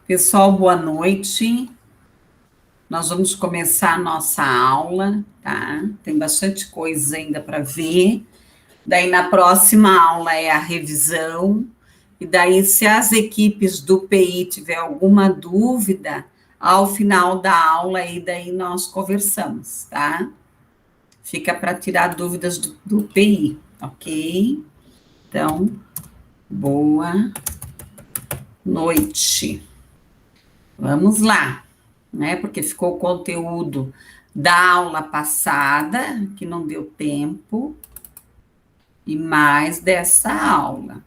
Pessoal, boa noite. Nós vamos começar a nossa aula, tá? Tem bastante coisa ainda para ver. Daí, na próxima aula é a revisão. E daí, se as equipes do PI tiver alguma dúvida, ao final da aula, aí daí nós conversamos, tá? Fica para tirar dúvidas do PI, ok? Então, boa noite. Vamos lá, né? Porque ficou o conteúdo da aula passada, que não deu tempo, e mais dessa aula.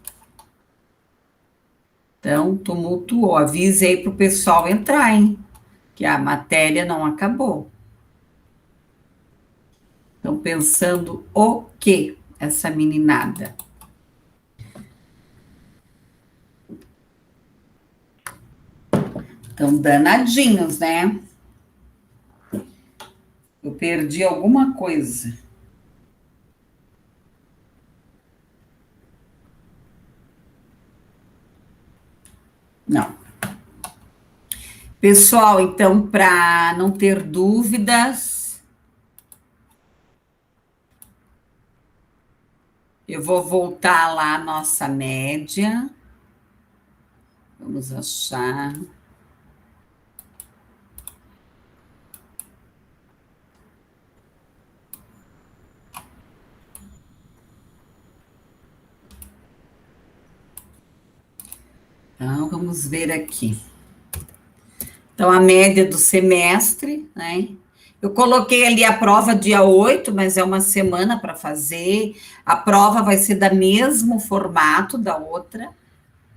Então, tumultuou. Avise aí para o pessoal entrar, hein? Que a matéria não acabou. Estão pensando o quê, essa meninada? Estão danadinhos, né? Eu perdi alguma coisa. Não. Pessoal, então, para não ter dúvidas, eu vou voltar lá a nossa média. Vamos achar. Então, vamos ver aqui. Então, a média do semestre, né? Eu coloquei ali a prova dia 8, mas é uma semana para fazer. A prova vai ser da mesmo formato da outra,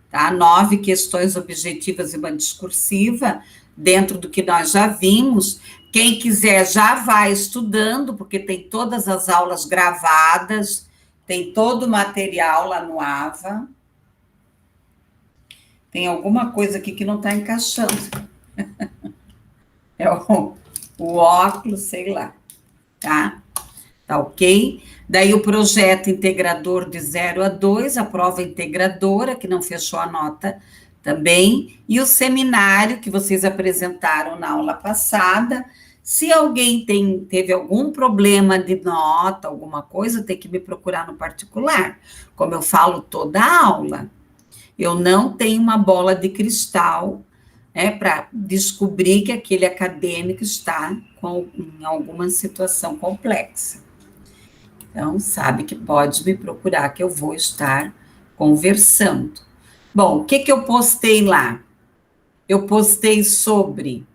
tá? 9 questões objetivas e uma discursiva, dentro do que nós já vimos. Quem quiser já vai estudando, porque tem todas as aulas gravadas, tem todo o material lá no AVA. Tem alguma coisa aqui que não está encaixando. É o óculos, sei lá, tá? Tá ok? Daí o projeto integrador de 0 a 2, a prova integradora, que não fechou a nota também, e o seminário que vocês apresentaram na aula passada. Se alguém teve algum problema de nota, alguma coisa, tem que me procurar no particular. Como eu falo toda a aula, eu não tenho uma bola de cristal para descobrir que aquele acadêmico está em alguma situação complexa. Então, sabe que pode me procurar, que eu vou estar conversando. Bom, o que eu postei lá? Eu postei sobre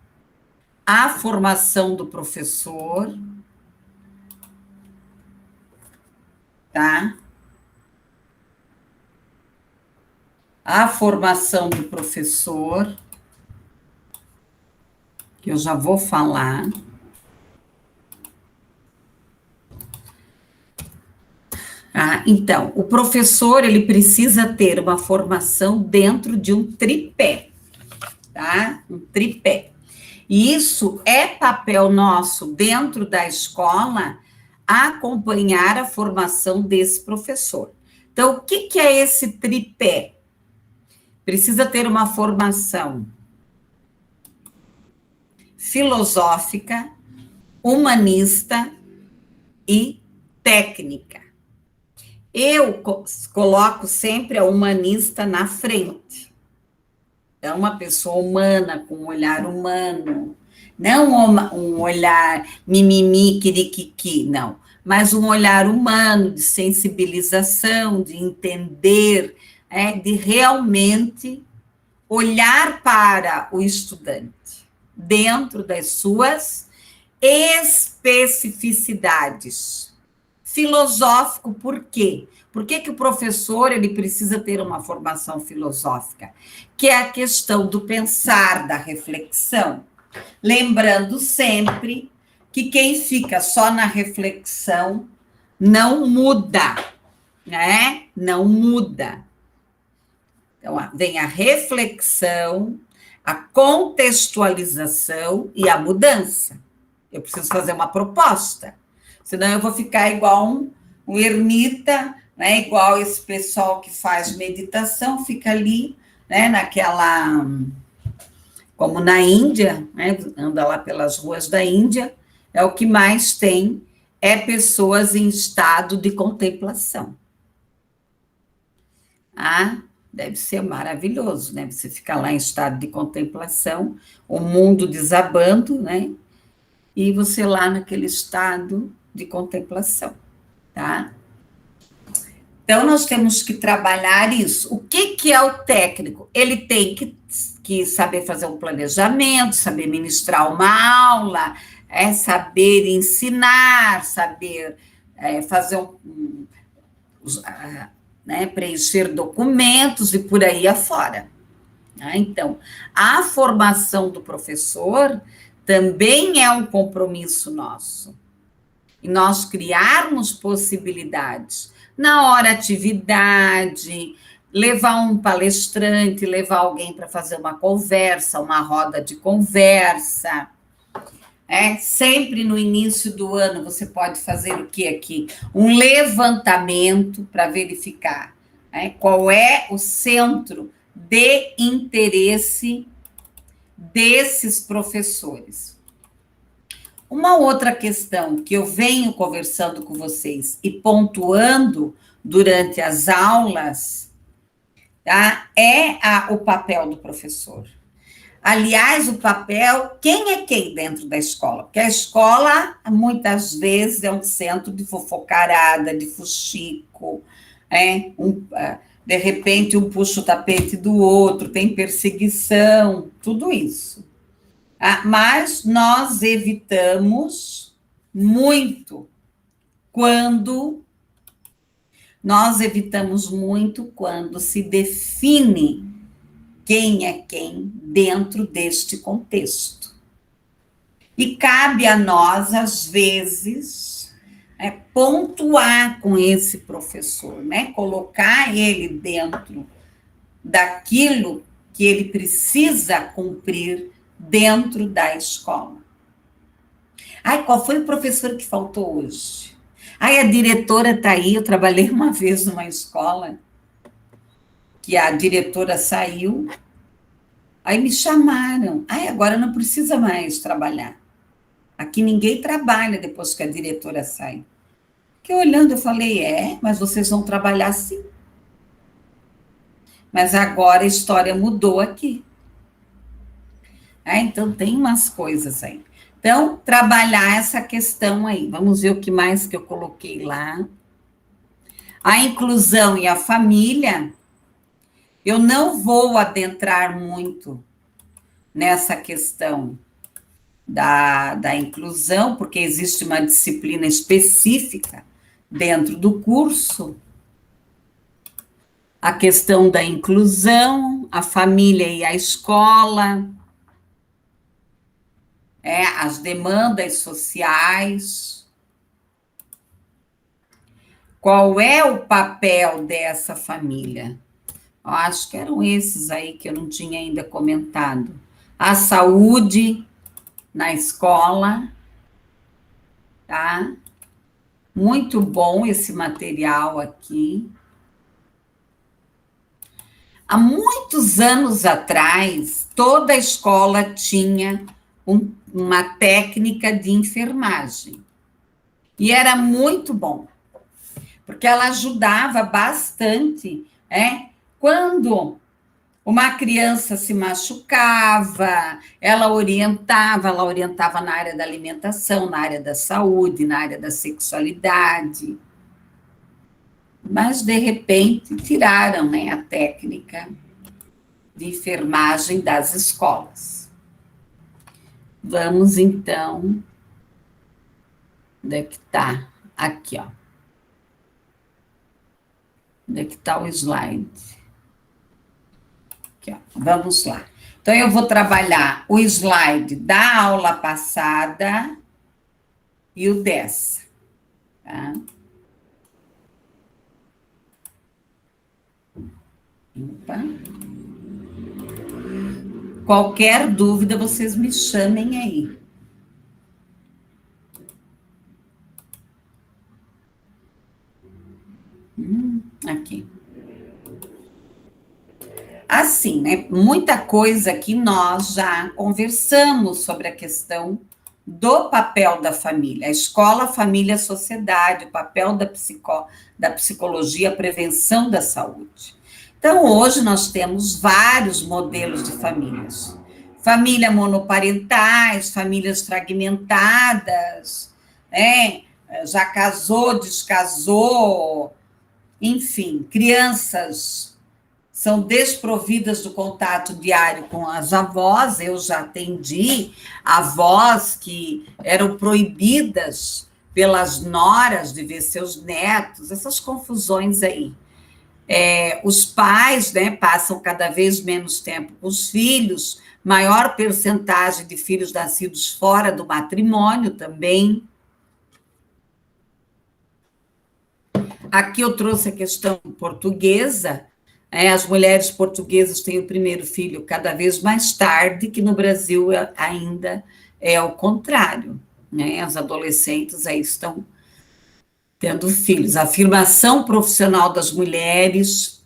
a formação do professor, tá? A formação do professor, que eu já vou falar. Então, o professor, ele precisa ter uma formação dentro de um tripé, tá? Um tripé. E isso é papel nosso dentro da escola acompanhar a formação desse professor. Então, o que é esse tripé? Precisa ter uma formação filosófica, humanista e técnica. Eu coloco sempre a humanista na frente. É uma pessoa humana, com um olhar humano, não um olhar mimimi, quiriquiqui, não, mas um olhar humano, de sensibilização, de entender, de realmente olhar para o estudante, dentro das suas especificidades. Filosófico, por quê? Por que o professor ele precisa ter uma formação filosófica? Que é a questão do pensar, da reflexão. Lembrando sempre que quem fica só na reflexão não muda, né? Não muda. Então, vem a reflexão, a contextualização e a mudança. Eu preciso fazer uma proposta, senão eu vou ficar igual um ermita, né? Igual esse pessoal que faz meditação, fica ali, né? Como na Índia, né, anda lá pelas ruas da Índia, é o que mais tem, é pessoas em estado de contemplação. Ah, deve ser maravilhoso, né? Você ficar lá em estado de contemplação, o mundo desabando, né? E você lá naquele estado de contemplação, tá? Então, nós temos que trabalhar isso. O que, que é o técnico? Ele tem que saber fazer um planejamento, saber ministrar uma aula, saber ensinar, saber fazer né, preencher documentos e por aí afora. Então, a formação do professor também é um compromisso nosso. E nós criarmos possibilidades. Na hora atividade, levar um palestrante, levar alguém para fazer uma conversa, uma roda de conversa. Sempre no início do ano você pode fazer o que aqui? Um levantamento para verificar qual é o centro de interesse desses professores. Uma outra questão que eu venho conversando com vocês e pontuando durante as aulas, tá? O papel do professor. Aliás, o papel, quem é quem dentro da escola? Porque a escola, muitas vezes, é um centro de fofocarada, de fuxico, de repente um puxa o tapete do outro, tem perseguição, tudo isso. Mas nós evitamos muito quando se define quem é quem dentro deste contexto. E cabe a nós, às vezes, pontuar com esse professor, né? Colocar ele dentro daquilo que ele precisa cumprir dentro da escola. Qual foi o professor que faltou hoje? A diretora está aí. Eu trabalhei uma vez numa escola que a diretora saiu, aí me chamaram. Agora não precisa mais trabalhar. Aqui ninguém trabalha depois que a diretora sai. Fiquei olhando, eu falei, mas vocês vão trabalhar sim. Mas agora a história mudou aqui. Então, tem umas coisas aí. Então, trabalhar essa questão aí. Vamos ver o que mais que eu coloquei lá. A inclusão e a família. Eu não vou adentrar muito nessa questão da inclusão, porque existe uma disciplina específica dentro do curso. A questão da inclusão, a família e a escola, as demandas sociais. Qual é o papel dessa família? Eu acho que eram esses aí que eu não tinha ainda comentado. A saúde na escola, tá? Muito bom esse material aqui. Há muitos anos atrás, toda a escola tinha uma técnica de enfermagem. E era muito bom, porque ela ajudava bastante, quando uma criança se machucava, ela orientava na área da alimentação, na área da saúde, na área da sexualidade. Mas, de repente, tiraram a técnica de enfermagem das escolas. Vamos, então, onde é que está? Aqui, ó. Onde é que está o slide? Aqui, ó. Vamos lá. Então, eu vou trabalhar o slide da aula passada e o dessa, tá? Opa. Qualquer dúvida, vocês me chamem aí. Aqui. assim, né? Muita coisa que nós já conversamos sobre a questão do papel da família, a escola, a família, a sociedade, o papel da psicologia, a prevenção da saúde. Então, hoje nós temos vários modelos de famílias. Família monoparentais, famílias fragmentadas, né? Já casou, descasou, enfim, crianças são desprovidas do contato diário com as avós. Eu já atendi avós que eram proibidas pelas noras de ver seus netos, essas confusões aí. Os pais, né, passam cada vez menos tempo com os filhos, maior percentagem de filhos nascidos fora do matrimônio também. Aqui eu trouxe a questão portuguesa. As mulheres portuguesas têm o primeiro filho cada vez mais tarde, que no Brasil ainda é o contrário, né? As adolescentes aí estão tendo filhos. A afirmação profissional das mulheres.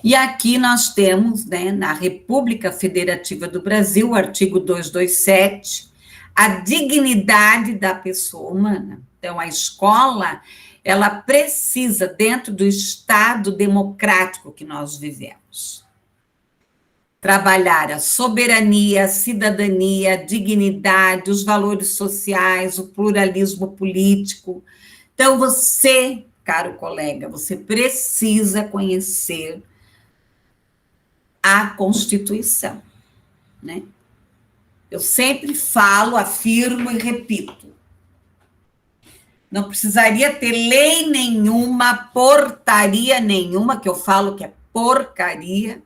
E aqui nós temos, né, na República Federativa do Brasil, o artigo 227, a dignidade da pessoa humana. Então, a escola, ela precisa, dentro do Estado democrático que nós vivemos, trabalhar a soberania, a cidadania, a dignidade, os valores sociais, o pluralismo político. Então, você, caro colega, você precisa conhecer a Constituição, né? Eu sempre falo, afirmo e repito. Não precisaria ter lei nenhuma, portaria nenhuma, que eu falo que é porcaria,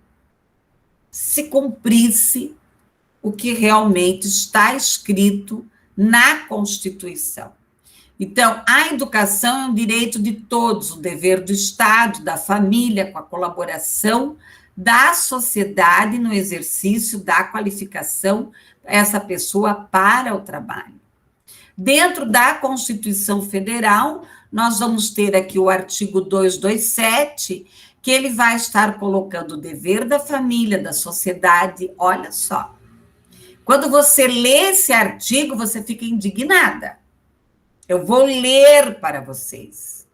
se cumprisse o que realmente está escrito na Constituição. Então, a educação é um direito de todos, o dever do Estado, da família, com a colaboração da sociedade no exercício da qualificação essa pessoa para o trabalho. Dentro da Constituição Federal, nós vamos ter aqui o artigo 227, que ele vai estar colocando o dever da família, da sociedade. Olha só, quando você lê esse artigo, você fica indignada. Eu vou ler para vocês.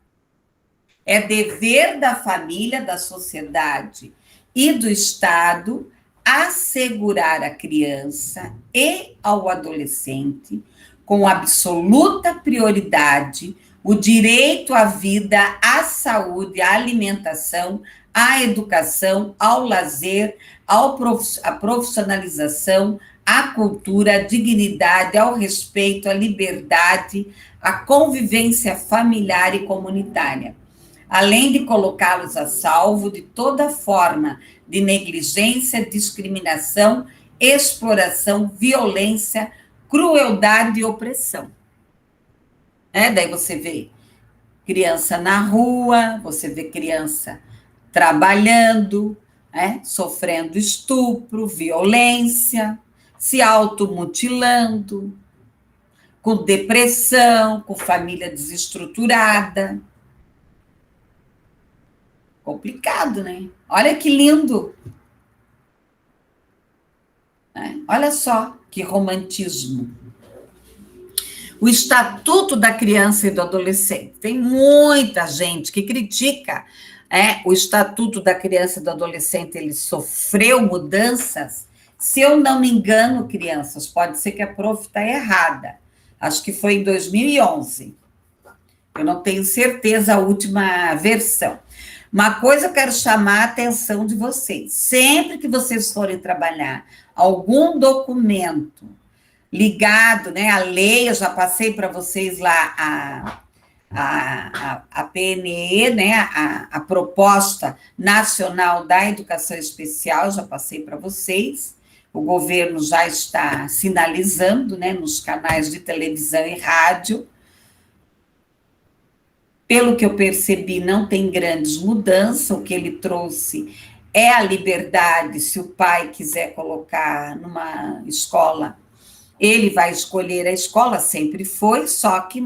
É dever da família, da sociedade e do Estado assegurar à criança e ao adolescente, com absoluta prioridade, o direito à vida, à saúde, à alimentação, à educação, ao lazer, à profissionalização, à cultura, à dignidade, ao respeito, à liberdade, à convivência familiar e comunitária, além de colocá-los a salvo de toda forma de negligência, discriminação, exploração, violência, crueldade e opressão. Daí você vê criança na rua, você vê criança trabalhando, sofrendo estupro, violência, se automutilando, com depressão, com família desestruturada. Complicado, né? Olha que lindo. Olha só que romantismo. O Estatuto da Criança e do Adolescente. Tem muita gente que critica o Estatuto da Criança e do Adolescente, ele sofreu mudanças. Se eu não me engano, crianças, pode ser que a prof está errada. Acho que foi em 2011. Eu não tenho certeza a última versão. Uma coisa eu quero chamar a atenção de vocês. Sempre que vocês forem trabalhar algum documento ligado, né, à lei, eu já passei para vocês lá a PNE, né, a Proposta Nacional da Educação Especial, já passei para vocês. O governo já está sinalizando, né, nos canais de televisão e rádio. Pelo que eu percebi, não tem grandes mudanças, o que ele trouxe é a liberdade, se o pai quiser colocar numa escola, ele vai escolher a escola, sempre foi, só que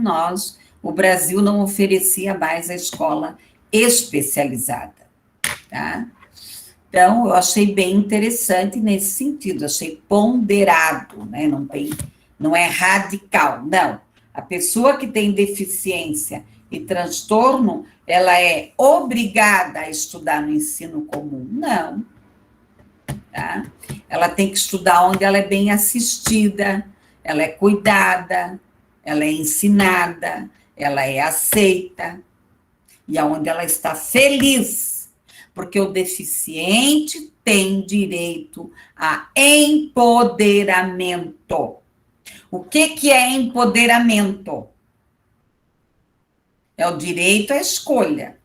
o Brasil não oferecia mais a escola especializada, tá? Então, eu achei bem interessante nesse sentido, achei ponderado, né? Não é radical, não. A pessoa que tem deficiência e transtorno, ela é obrigada a estudar no ensino comum? Não, tá? Ela tem que estudar onde ela é bem assistida, ela é cuidada, ela é ensinada, ela é aceita, e aonde ela está feliz, porque o deficiente tem direito a empoderamento. O que é empoderamento? É o direito à escolha.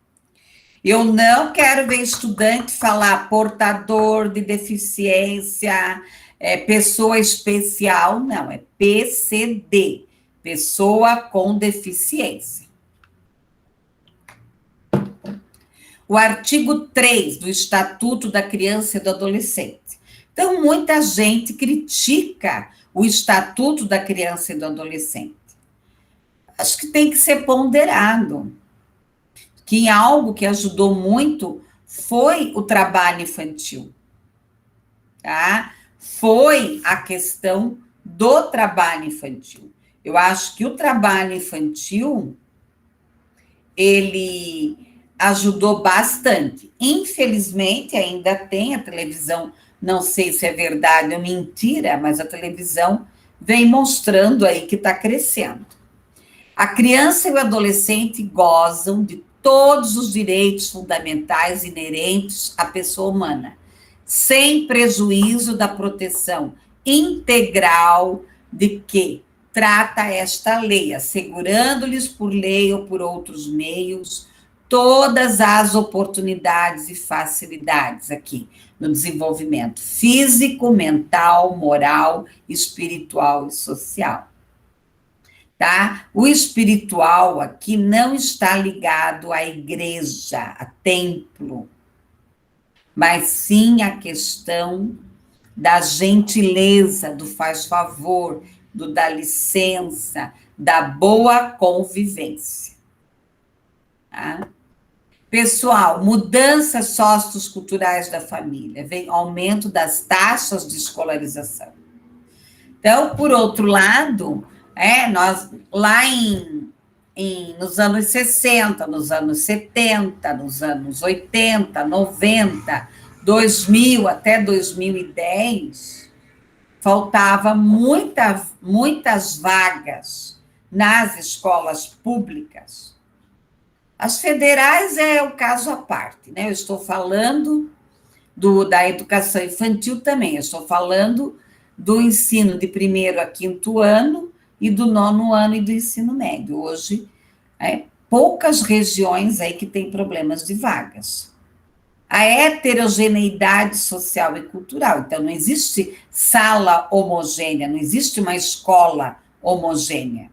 Eu não quero ver estudante falar portador de deficiência, pessoa especial, não, é PCD, pessoa com deficiência. O artigo 3 do Estatuto da Criança e do Adolescente. Então, muita gente critica o Estatuto da Criança e do Adolescente. Acho que tem que ser ponderado, que algo que ajudou muito foi o trabalho infantil, tá? Foi a questão do trabalho infantil. Eu acho que o trabalho infantil, ele ajudou bastante. Infelizmente, ainda tem a televisão, não sei se é verdade ou mentira, mas a televisão vem mostrando aí que está crescendo. A criança e o adolescente gozam de todos os direitos fundamentais inerentes à pessoa humana, sem prejuízo da proteção integral de que trata esta lei, assegurando-lhes por lei ou por outros meios todas as oportunidades e facilidades aqui no desenvolvimento físico, mental, moral, espiritual e social. Tá? O espiritual aqui não está ligado à igreja, a templo, mas sim à questão da gentileza, do faz favor, do dá licença, da boa convivência. Tá? Pessoal, mudanças socioculturais da família, vem aumento das taxas de escolarização. Então, por outro lado, nós lá nos anos 60, nos anos 70, nos anos 80, 90, 2000 até 2010, faltava muitas vagas nas escolas públicas. As federais é o caso à parte, né? Eu estou falando da educação infantil também, eu estou falando do ensino de 1º a 5º ano e do 9º ano e do ensino médio. Hoje, poucas regiões aí que têm problemas de vagas. A heterogeneidade social e cultural, então não existe sala homogênea, não existe uma escola homogênea,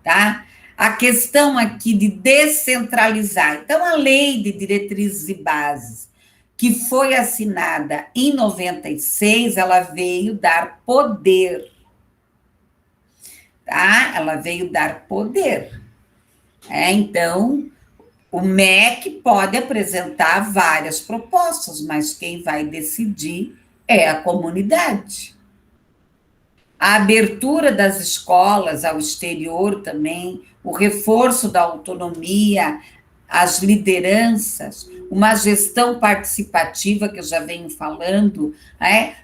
tá? A questão aqui de descentralizar. Então, a lei de diretrizes e bases, que foi assinada em 96, ela veio dar poder. Tá? Ela veio dar poder. Então, o MEC pode apresentar várias propostas, mas quem vai decidir é a comunidade. A abertura das escolas ao exterior também, o reforço da autonomia, as lideranças, uma gestão participativa, que eu já venho falando,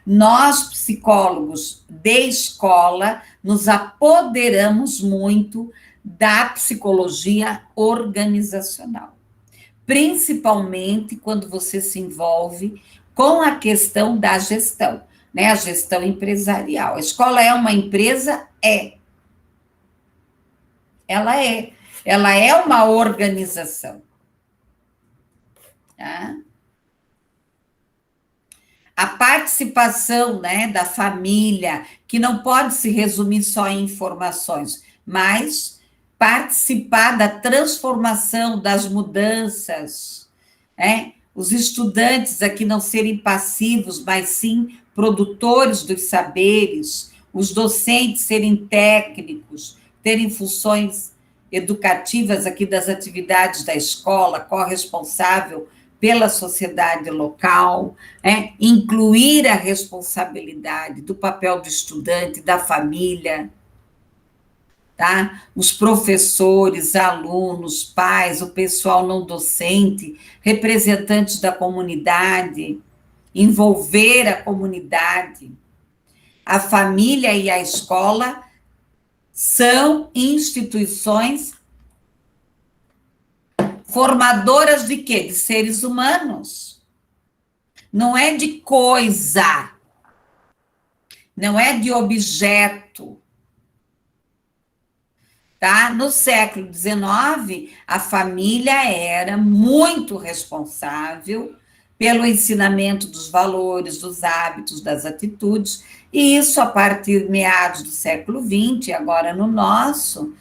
nós, psicólogos de escola, nos apoderamos muito da psicologia organizacional, principalmente quando você se envolve com a questão da gestão, né? A gestão empresarial. A escola é uma empresa? Ela é. Ela é uma organização. Tá? A participação, né, da família, que não pode se resumir só em informações, mas participar da transformação, das mudanças, os estudantes aqui não serem passivos, mas sim produtores dos saberes, os docentes serem técnicos, terem funções educativas aqui das atividades da escola, corresponsável pela sociedade local, incluir a responsabilidade do papel do estudante, da família, tá? Os professores, alunos, pais, o pessoal não docente, representantes da comunidade, envolver a comunidade. A família e a escola são instituições formadoras de quê? De seres humanos. Não é de coisa, não é de objeto. Tá? No século XIX, a família era muito responsável pelo ensinamento dos valores, dos hábitos, das atitudes, e isso a partir de meados do século XX, agora no nosso,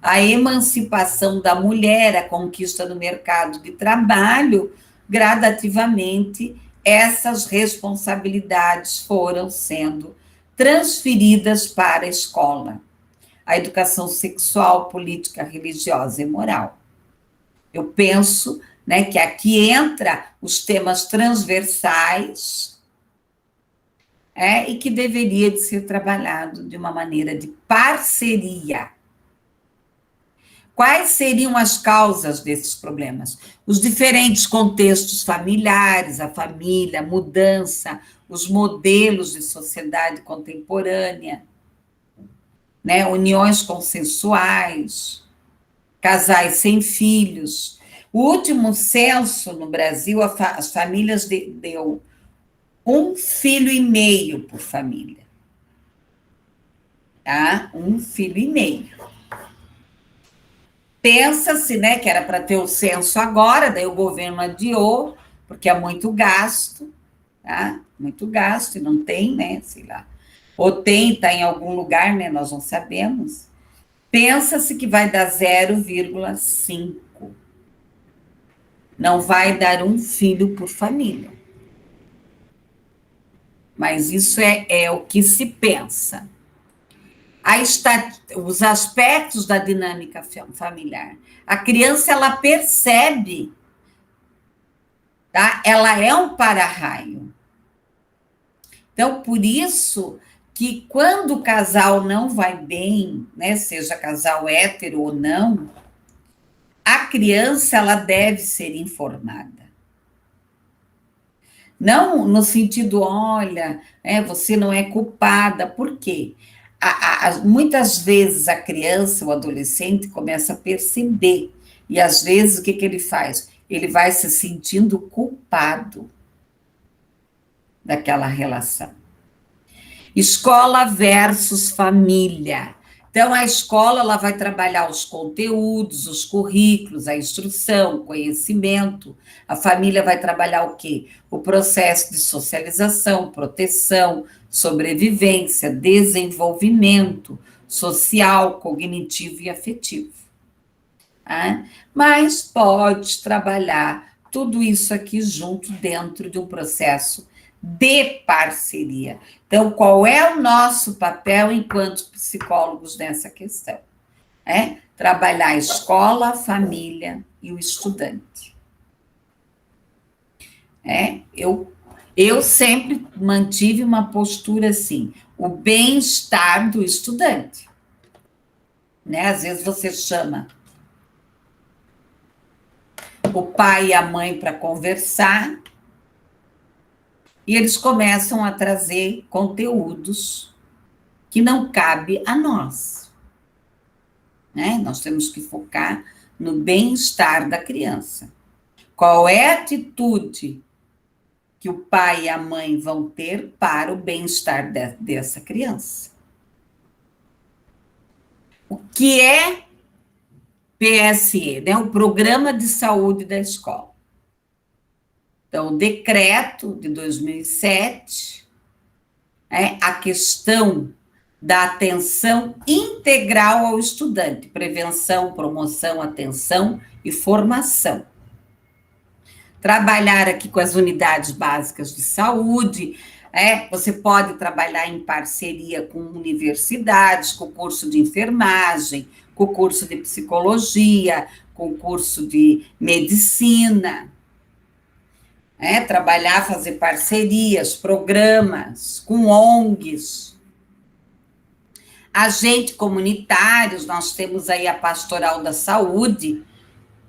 a emancipação da mulher, a conquista do mercado de trabalho, gradativamente, essas responsabilidades foram sendo transferidas para a escola. A educação sexual, política, religiosa e moral. Eu penso, que aqui entra os temas transversais, e que deveria de ser trabalhado de uma maneira de parceria. Quais seriam as causas desses problemas? Os diferentes contextos familiares, a família, a mudança, os modelos de sociedade contemporânea, uniões consensuais, casais sem filhos. O último censo no Brasil, as famílias deu 1,5 filho por família. Tá? 1,5 filho. Pensa-se, que era para ter o censo agora, daí o governo adiou, porque é muito gasto, tá? Muito gasto, e não tem, sei lá. Ou tem, está em algum lugar, nós não sabemos. Pensa-se que vai dar 0,5. Não vai dar 1 filho por família. Mas isso é o que se pensa. Os aspectos da dinâmica familiar. A criança, ela percebe, tá? Ela é um para-raio. Então, por isso que quando o casal não vai bem, seja casal hétero ou não, a criança, ela deve ser informada. Não no sentido, olha, você não é culpada. Por quê? Muitas vezes a criança, o adolescente, começa a perceber, e às vezes o que ele faz? Ele vai se sentindo culpado daquela relação. Escola versus família. Então, a escola, ela vai trabalhar os conteúdos, os currículos, a instrução, o conhecimento. A família vai trabalhar o quê? O processo de socialização, proteção, sobrevivência, desenvolvimento social, cognitivo e afetivo. Mas pode trabalhar tudo isso aqui junto dentro de um processo de parceria. Então, qual é o nosso papel enquanto psicólogos nessa questão? Trabalhar a escola, a família e o estudante. Eu sempre mantive uma postura assim, o bem-estar do estudante. Às vezes você chama o pai e a mãe para conversar, e eles começam a trazer conteúdos que não cabe a nós. Nós temos que focar no bem-estar da criança. Qual é a atitude que o pai e a mãe vão ter para o bem-estar dessa criança? O que é PSE, o Programa de Saúde da Escola? Então, o decreto de 2007, a questão da atenção integral ao estudante, prevenção, promoção, atenção e formação. Trabalhar aqui com as unidades básicas de saúde, você pode trabalhar em parceria com universidades, com o curso de enfermagem, com o curso de psicologia, com o curso de medicina, Trabalhar, fazer parcerias, programas com ONGs, agentes comunitários. Nós temos aí a Pastoral da Saúde,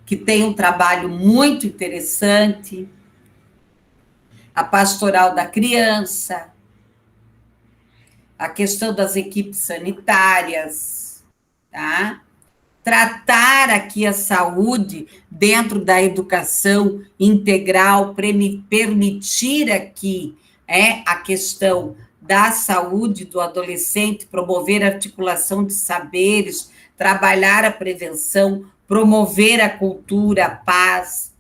que tem um trabalho muito interessante, a Pastoral da Criança, a questão das equipes sanitárias, tá? Tratar aqui a saúde dentro da educação integral, permitir aqui a questão da saúde do adolescente, promover a articulação de saberes, trabalhar a prevenção, promover a cultura, a paz,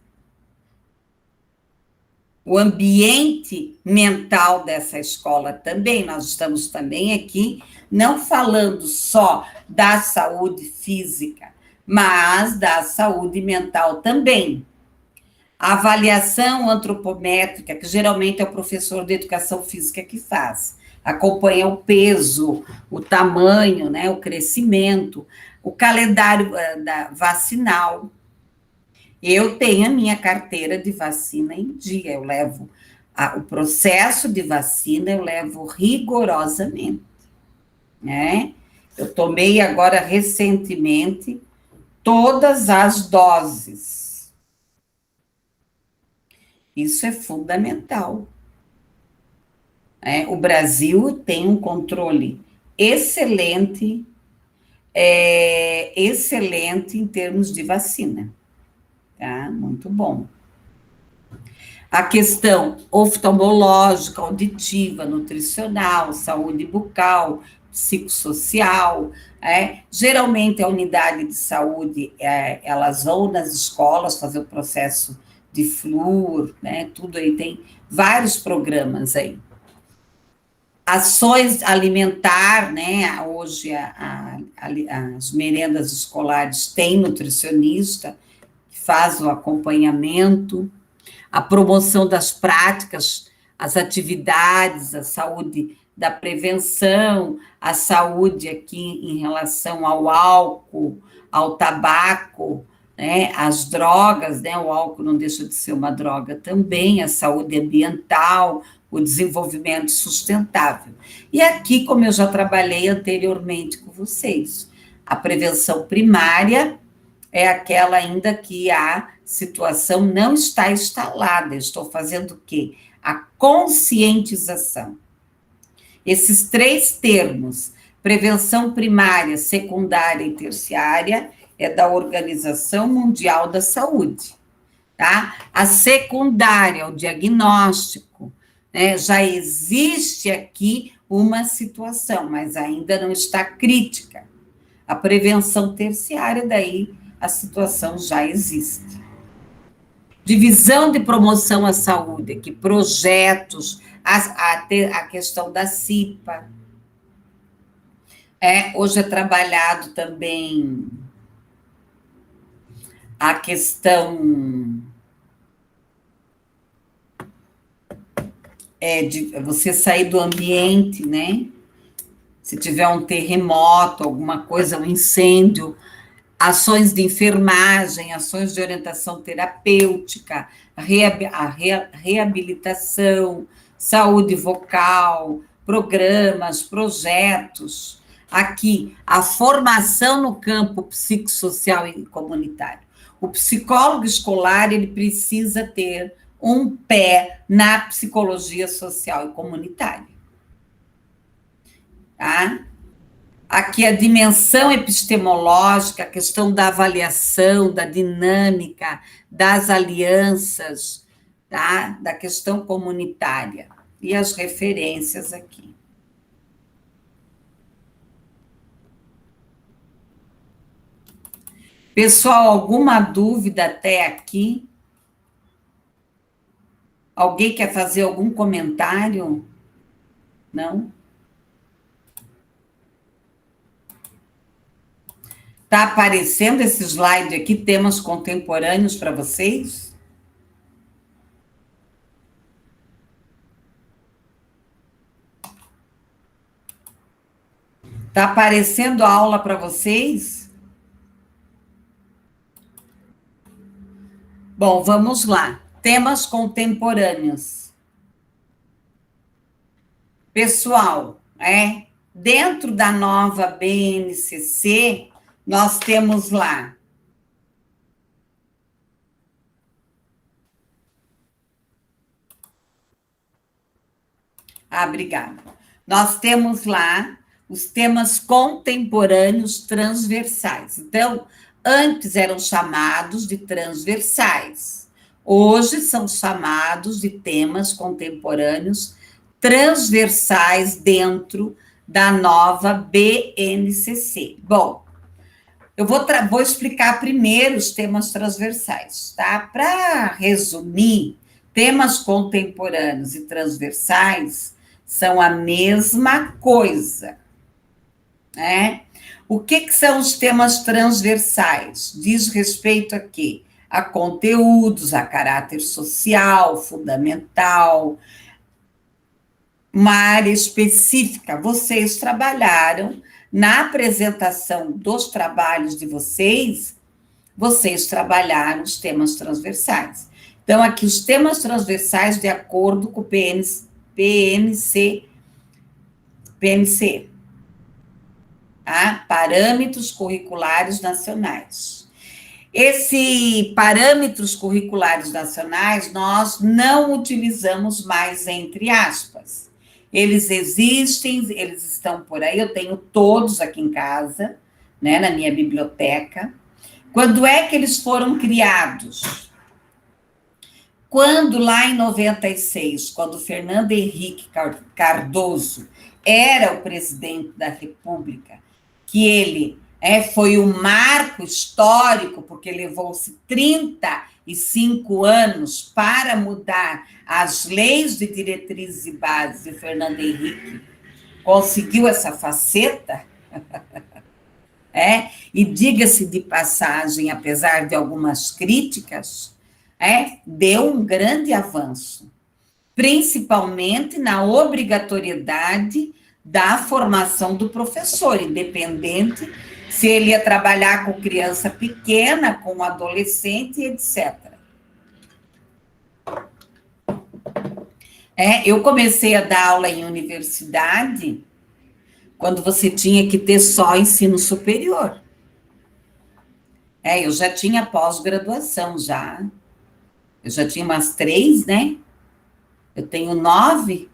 o ambiente mental dessa escola também. Nós estamos também aqui não falando só da saúde física, mas da saúde mental também. A avaliação antropométrica, que geralmente é o professor de educação física que faz, acompanha o peso, o tamanho, né, o crescimento, o calendário vacinal. Eu tenho a minha carteira de vacina em dia, eu levo o processo de vacina, eu levo rigorosamente, né? Eu tomei agora recentemente todas as doses. Isso é fundamental. O Brasil tem um controle excelente, excelente em termos de vacina. Tá? Muito bom. A questão oftalmológica, auditiva, nutricional, saúde bucal, psicossocial, geralmente a unidade de saúde, elas vão nas escolas fazer o processo de flúor, né, tudo aí, tem vários programas aí. Ações alimentar, né, hoje as merendas escolares têm nutricionista, que faz o acompanhamento, a promoção das práticas, as atividades, a saúde da prevenção, a saúde aqui em relação ao álcool, ao tabaco, né, as drogas, né, o álcool não deixa de ser uma droga também, a saúde ambiental, o desenvolvimento sustentável. E aqui, como eu já trabalhei anteriormente com vocês, a prevenção primária é aquela ainda que a situação não está instalada. Eu estou fazendo o quê? A conscientização. Esses 3 termos, prevenção primária, secundária e terciária, é da Organização Mundial da Saúde, tá? A secundária, o diagnóstico, né? Já existe aqui uma situação, mas ainda não está crítica. A prevenção terciária, daí, a situação já existe. Divisão de promoção à saúde, aqui, projetos, a questão da CIPA. Hoje é trabalhado também a questão de você sair do ambiente, né? Se tiver um terremoto, alguma coisa, um incêndio, ações de enfermagem, ações de orientação terapêutica, a reabilitação, saúde vocal, programas, projetos. Aqui, a formação no campo psicossocial e comunitário. O psicólogo escolar, ele precisa ter um pé na psicologia social e comunitária. Tá? Aqui a dimensão epistemológica, a questão da avaliação, da dinâmica, das alianças, tá? Da questão comunitária. E as referências aqui. Pessoal, alguma dúvida até aqui? Alguém quer fazer algum comentário? Não? Está aparecendo esse slide aqui, temas contemporâneos para vocês? Está aparecendo a aula para vocês? Bom, vamos lá. Temas contemporâneos. Pessoal, dentro da nova BNCC, nós temos lá obrigada. Nós temos lá os temas contemporâneos transversais. Então, antes eram chamados de transversais. Hoje são chamados de temas contemporâneos transversais dentro da nova BNCC. Bom, eu vou explicar primeiro os temas transversais, tá? Para resumir, temas contemporâneos e transversais são a mesma coisa, né? O que são os temas transversais? Diz respeito a quê? A conteúdos, a caráter social, fundamental, uma área específica. Vocês trabalharam na apresentação dos trabalhos de vocês trabalharam os temas transversais. Então, aqui os temas transversais de acordo com o PNC, tá? Parâmetros curriculares nacionais. Esse parâmetros curriculares nacionais, nós não utilizamos mais entre aspas. Eles existem, eles estão por aí, eu tenho todos aqui em casa, né, na minha biblioteca. Quando é que eles foram criados? Quando lá em 96, quando Fernando Henrique Cardoso era o presidente da República, que ele foi um marco histórico, porque levou-se 35 anos para mudar as leis de diretrizes e bases de Fernando Henrique, conseguiu essa faceta, e diga-se de passagem, apesar de algumas críticas, deu um grande avanço, principalmente na obrigatoriedade da formação do professor, independente se ele ia trabalhar com criança pequena, com adolescente, etc. Eu comecei a dar aula em universidade quando você tinha que ter só ensino superior. Eu já tinha pós-graduação, já. Eu já tinha umas 3, né? Eu tenho 9.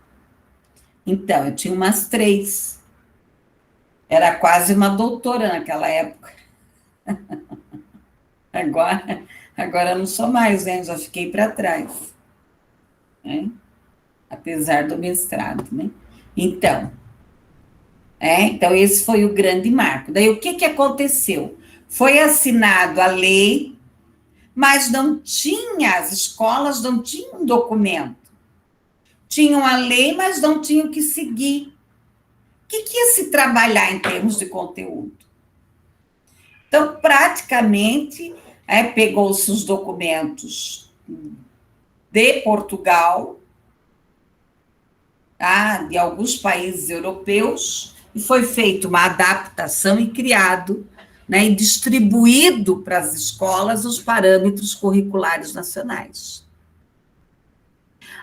Então, eu tinha umas 3. Era quase uma doutora naquela época. Agora eu não sou mais, né? Já fiquei para trás. Né? Apesar do mestrado, né? Então, esse foi o grande marco. Daí, o que aconteceu? Foi assinado a lei, mas não tinha, as escolas não tinham um documento. Tinham a lei, mas não tinham que seguir. O que ia se trabalhar em termos de conteúdo? Então, praticamente, pegou-se os documentos de Portugal, tá? De alguns países europeus, e foi feita uma adaptação e criado, né, e distribuído para as escolas os parâmetros curriculares nacionais.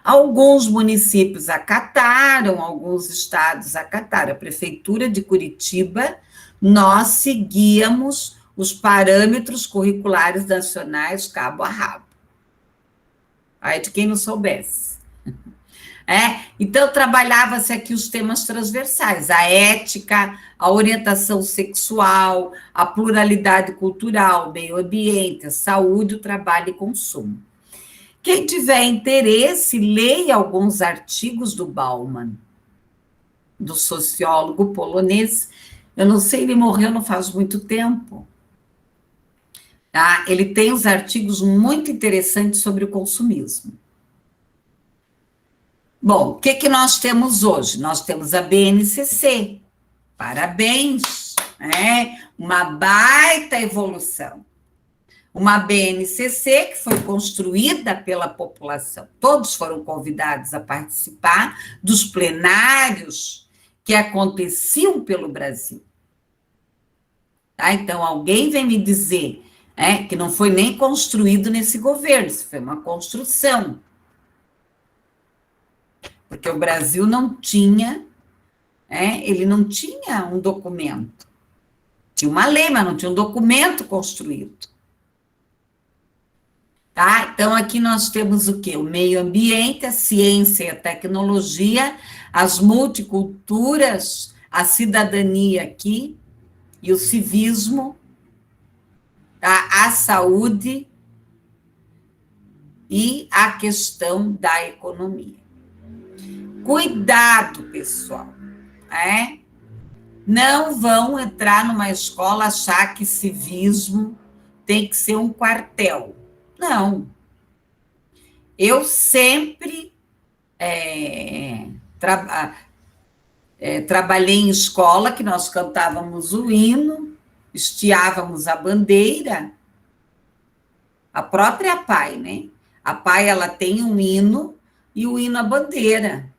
Alguns municípios acataram, alguns estados acataram. A Prefeitura de Curitiba, nós seguíamos os parâmetros curriculares nacionais cabo a rabo. Aí de quem não soubesse. Então, trabalhava-se aqui os temas transversais, a ética, a orientação sexual, a pluralidade cultural, o meio ambiente, a saúde, o trabalho e consumo. Quem tiver interesse, leia alguns artigos do Bauman, do sociólogo polonês. Eu não sei, ele morreu não faz muito tempo. Tá? Ele tem uns artigos muito interessantes sobre o consumismo. Bom, o que nós temos hoje? Nós temos a BNCC. Parabéns, uma baita evolução. Uma BNCC que foi construída pela população. Todos foram convidados a participar dos plenários que aconteciam pelo Brasil. Tá? Então, alguém vem me dizer, que não foi nem construído nesse governo, isso foi uma construção. Porque o Brasil não tinha, ele não tinha um documento. Tinha uma lei, mas não tinha um documento construído. Tá? Então, aqui nós temos o quê? O meio ambiente, a ciência e a tecnologia, as multiculturas, a cidadania aqui, e o civismo, tá? A saúde e a questão da economia. Cuidado, pessoal, Não vão entrar numa escola achar que civismo tem que ser um quartel. Não. Eu sempre trabalhei em escola que nós cantávamos o hino, estiávamos a bandeira, a própria PAI, né? A PAI, ela tem um hino e o hino à bandeira.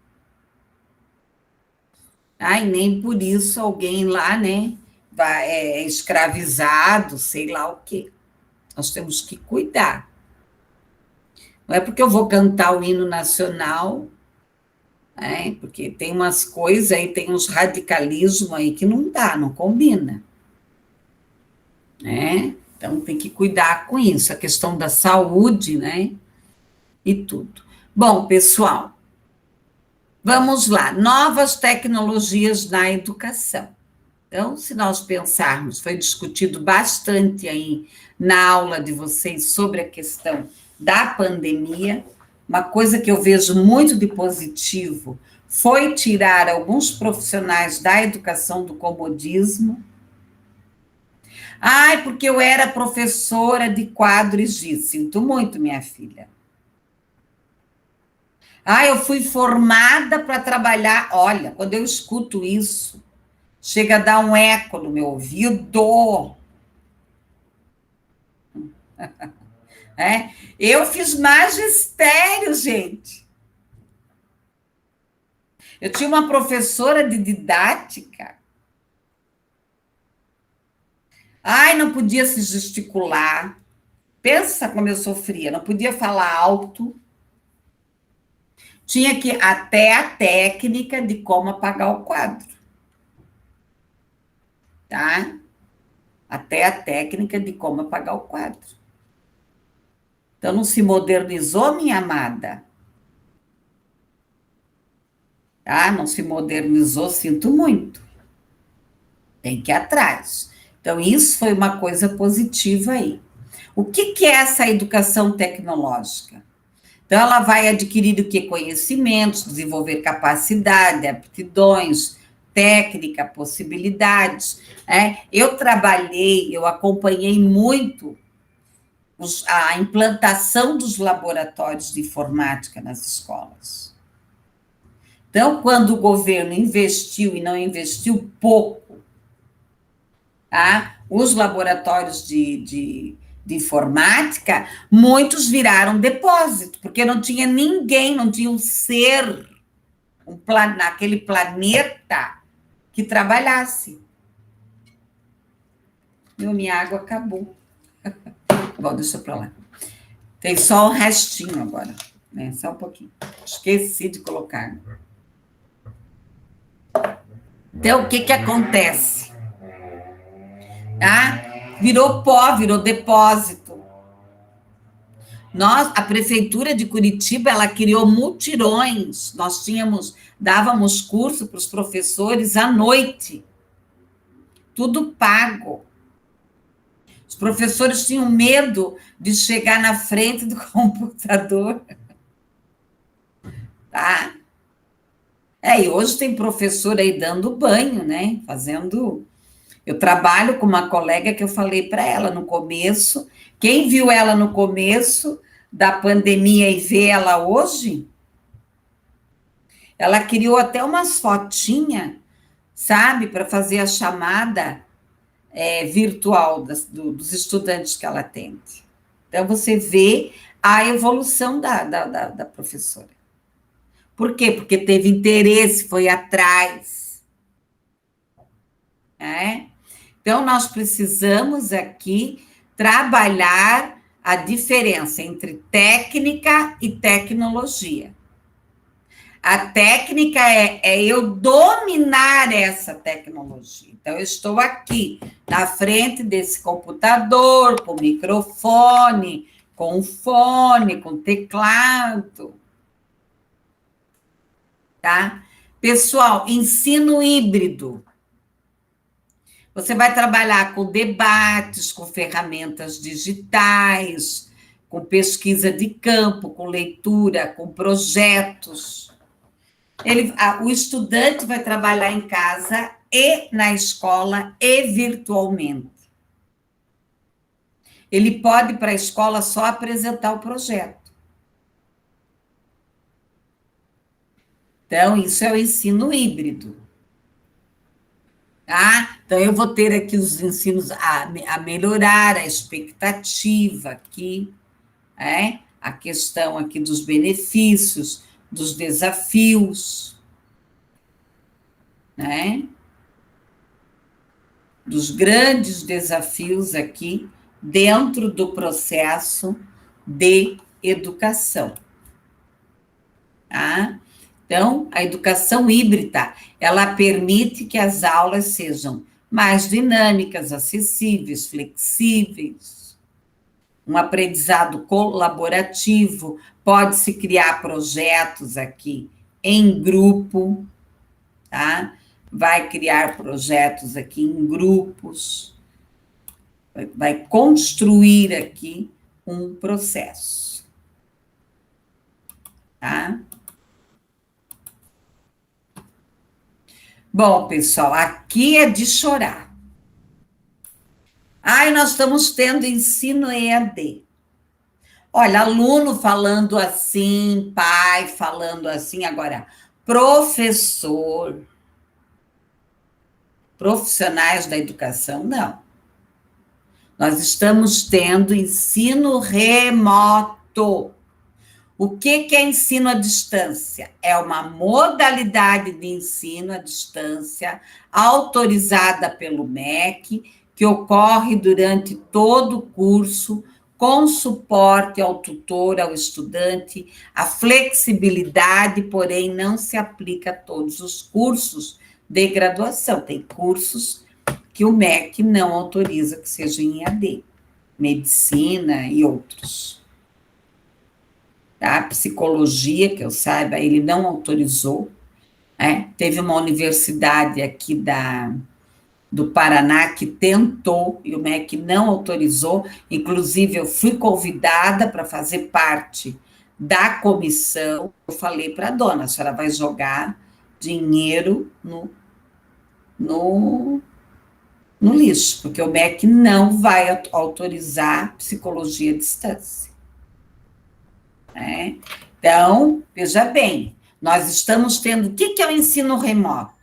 E nem por isso alguém lá, né, é escravizado, sei lá o quê. Nós temos que cuidar. Não é porque eu vou cantar o hino nacional, porque tem umas coisas aí, tem uns radicalismos aí que não dá, não combina. Então, tem que cuidar com isso, a questão da saúde, né? E tudo. Bom, pessoal, vamos lá. Novas tecnologias na educação. Então, se nós pensarmos, foi discutido bastante aí na aula de vocês sobre a questão da pandemia. Uma coisa que eu vejo muito de positivo foi tirar alguns profissionais da educação do comodismo. Porque eu era professora de quadros de... Sinto muito, minha filha. Eu fui formada para trabalhar... Olha, quando eu escuto isso, chega a dar um eco no meu ouvido. Eu fiz magistério, gente. Eu tinha uma professora de didática. Não podia se gesticular. Pensa como eu sofria. Não podia falar alto. Tinha que até a técnica de como apagar o quadro. Tá? Até a técnica de como apagar o quadro. Então, não se modernizou, minha amada. Não se modernizou, sinto muito. Tem que ir atrás. Então, isso foi uma coisa positiva aí. O que é essa educação tecnológica? Então, ela vai adquirir o que? Conhecimentos, desenvolver capacidade, aptidões, técnica, possibilidades. Eu acompanhei muito a implantação dos laboratórios de informática nas escolas. Então, quando o governo investiu e não investiu pouco, os laboratórios de informática, muitos viraram depósito, porque não tinha ninguém, não tinha um ser naquele planeta que trabalhasse. Minha água acabou. Bom, deixa para lá. Tem só o restinho agora, né? Só um pouquinho. Esqueci de colocar. Então, o que acontece? Virou pó, virou depósito. A prefeitura de Curitiba, ela criou mutirões. Nós dávamos curso para os professores à noite. Tudo pago. Os professores tinham medo de chegar na frente do computador. Tá? E hoje tem professor aí dando banho, né? Eu trabalho com uma colega que eu falei para ela no começo. Quem viu ela no começo da pandemia e vê ela hoje, ela criou até umas fotinhas, sabe, para fazer a chamada virtual dos estudantes que ela atende. Então, você vê a evolução da professora. Por quê? Porque teve interesse, foi atrás. Então, nós precisamos aqui trabalhar a diferença entre técnica e tecnologia. A técnica é eu dominar essa tecnologia. Então, eu estou aqui, na frente desse computador, com microfone, com fone, com teclado. Tá? Pessoal, ensino híbrido. Você vai trabalhar com debates, com ferramentas digitais, com pesquisa de campo, com leitura, com projetos. O estudante vai trabalhar em casa e na escola e virtualmente. Ele pode ir para a escola só apresentar o projeto. Então, isso é o ensino híbrido. Tá? Então, eu vou ter aqui os ensinos a melhorar a expectativa aqui, a questão aqui dos benefícios, dos desafios, né? Dos grandes desafios aqui dentro do processo de educação. Tá? Então, a educação híbrida, ela permite que as aulas sejam mais dinâmicas, acessíveis, flexíveis, um aprendizado colaborativo, pode-se criar projetos aqui em grupo, tá? Vai criar projetos aqui em grupos, vai construir aqui um processo, tá? Bom, pessoal, aqui é de chorar. Ai, nós estamos tendo ensino EAD. Olha, aluno falando assim, pai falando assim, agora, professor, profissionais da educação, não. Nós estamos tendo ensino remoto. O que é ensino à distância? É uma modalidade de ensino à distância autorizada pelo MEC, que ocorre durante todo o curso, com suporte ao tutor, ao estudante, a flexibilidade, porém, não se aplica a todos os cursos de graduação. Tem cursos que o MEC não autoriza que seja em EAD, medicina e outros. Tá? Psicologia, que eu saiba, ele não autorizou. Teve uma universidade aqui do Paraná que tentou, e o MEC não autorizou. Inclusive, eu fui convidada para fazer parte da comissão. Eu falei para a dona, a senhora vai jogar dinheiro no lixo, porque o MEC não vai autorizar psicologia à distância. Então, veja bem, nós estamos tendo... O que é o ensino remoto?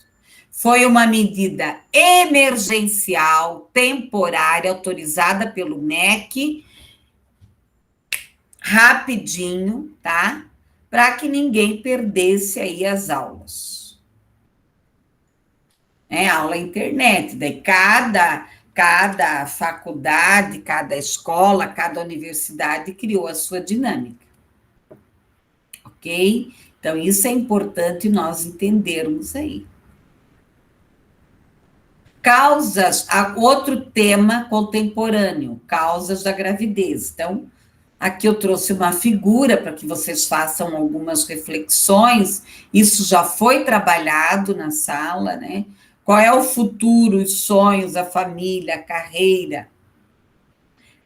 Foi uma medida emergencial, temporária, autorizada pelo MEC, rapidinho, tá? Para que ninguém perdesse aí as aulas. Aula internet, daí cada faculdade, cada escola, cada universidade criou a sua dinâmica. Ok? Então, isso é importante nós entendermos aí. Causas, outro tema contemporâneo, causas da gravidez. Então, aqui eu trouxe uma figura para que vocês façam algumas reflexões. Isso já foi trabalhado na sala, né? Qual é o futuro, os sonhos, a família, a carreira?